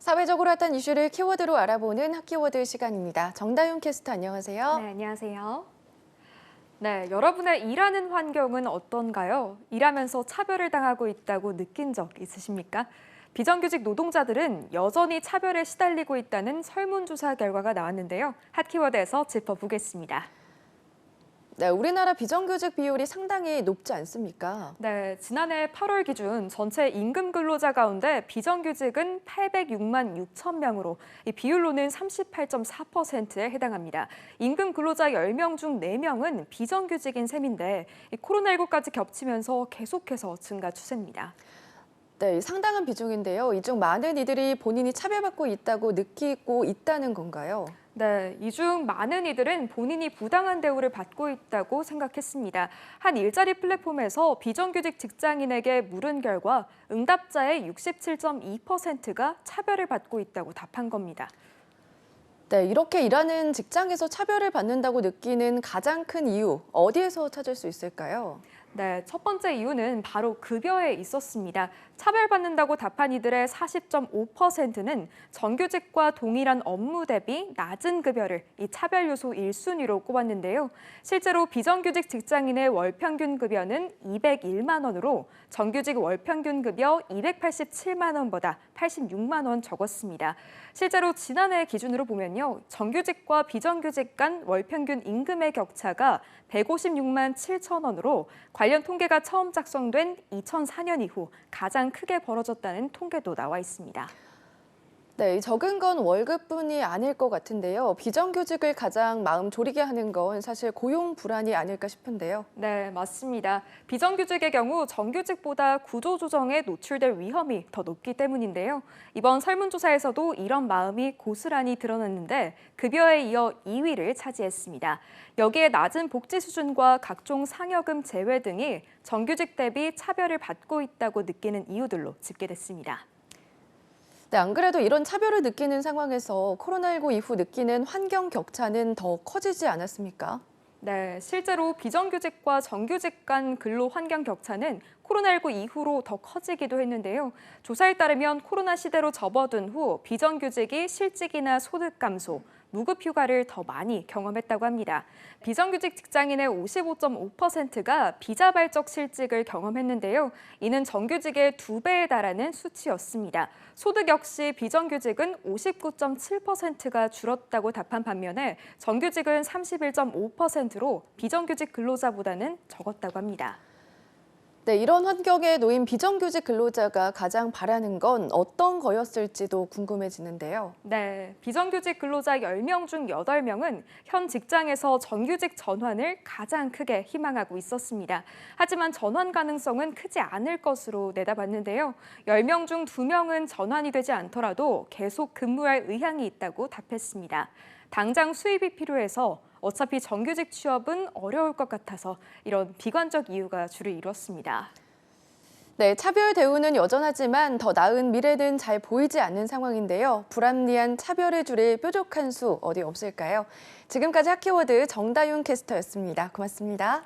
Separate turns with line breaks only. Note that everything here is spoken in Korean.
사회적으로 핫한 이슈를 키워드로 알아보는 핫키워드 시간입니다. 정다윤 캐스터 안녕하세요.
네, 안녕하세요. 네, 여러분의 일하는 환경은 어떤가요? 일하면서 차별을 당하고 있다고 느낀 적 있으십니까? 비정규직 노동자들은 여전히 차별에 시달리고 있다는 설문조사 결과가 나왔는데요. 핫키워드에서 짚어보겠습니다.
네, 우리나라 비정규직 비율이 상당히 높지 않습니까?
네, 지난해 8월 기준 전체 임금 근로자 가운데 비정규직은 806만 6천 명으로 이 비율로는 38.4%에 해당합니다. 임금 근로자 10명 중 4명은 비정규직인 셈인데 코로나19까지 겹치면서 계속해서 증가 추세입니다.
네, 상당한 비중인데요. 이 중 많은 이들이 본인이 차별받고 있다고 느끼고 있다는 건가요?
네, 이 중 많은 이들은 본인이 부당한 대우를 받고 있다고 생각했습니다. 한 일자리 플랫폼에서 비정규직 직장인에게 물은 결과 응답자의 67.2%가 차별을 받고 있다고 답한 겁니다.
네, 이렇게 일하는 직장에서 차별을 받는다고 느끼는 가장 큰 이유, 어디에서 찾을 수 있을까요?
네, 첫 번째 이유는 바로 급여에 있었습니다. 차별받는다고 답한 이들의 40.5%는 정규직과 동일한 업무 대비 낮은 급여를 이 차별 요소 1순위로 꼽았는데요. 실제로 비정규직 직장인의 월 평균 급여는 201만 원으로 정규직 월 평균 급여 287만 원보다 86만 원 적었습니다. 실제로 지난해 기준으로 보면요. 정규직과 비정규직 간 월 평균 임금의 격차가 156만 7천 원으로 관련 통계가 처음 작성된 2004년 이후 가장 크게 벌어졌다는 통계도 나와 있습니다.
네, 적은 건 월급뿐이 아닐 것 같은데요. 비정규직을 가장 마음 졸이게 하는 건 사실 고용 불안이 아닐까 싶은데요.
네, 맞습니다. 비정규직의 경우 정규직보다 구조조정에 노출될 위험이 더 높기 때문인데요. 이번 설문조사에서도 이런 마음이 고스란히 드러났는데 급여에 이어 2위를 차지했습니다. 여기에 낮은 복지 수준과 각종 상여금 제외 등이 정규직 대비 차별을 받고 있다고 느끼는 이유들로 집계됐습니다.
네, 안 그래도 이런 차별을 느끼는 상황에서 코로나19 이후 느끼는 환경 격차는 더 커지지 않았습니까?
네, 실제로 비정규직과 정규직 간 근로 환경 격차는 코로나19 이후로 더 커지기도 했는데요. 조사에 따르면 코로나 시대로 접어든 후 비정규직이 실직이나 소득 감소, 무급 휴가를 더 많이 경험했다고 합니다. 비정규직 직장인의 55.5%가 비자발적 실직을 경험했는데요. 이는 정규직의 2배에 달하는 수치였습니다. 소득 역시 비정규직은 59.7%가 줄었다고 답한 반면에 정규직은 31.5%로 비정규직 근로자보다는 적었다고 합니다.
네, 이런 환경에 놓인 비정규직 근로자가 가장 바라는 건 어떤 거였을지도 궁금해지는데요.
네, 비정규직 근로자 10명 중 8명은 현 직장에서 정규직 전환을 가장 크게 희망하고 있었습니다. 하지만 전환 가능성은 크지 않을 것으로 내다봤는데요. 10명 중 2명은 전환이 되지 않더라도 계속 근무할 의향이 있다고 답했습니다. 당장 수입이 필요해서 어차피 정규직 취업은 어려울 것 같아서 이런 비관적 이유가 주를 이뤘습니다.
네, 차별 대우는 여전하지만 더 나은 미래는 잘 보이지 않는 상황인데요. 불합리한 차별을 줄일 뾰족한 수 어디 없을까요? 지금까지 핫키워드 정다윤 캐스터였습니다. 고맙습니다.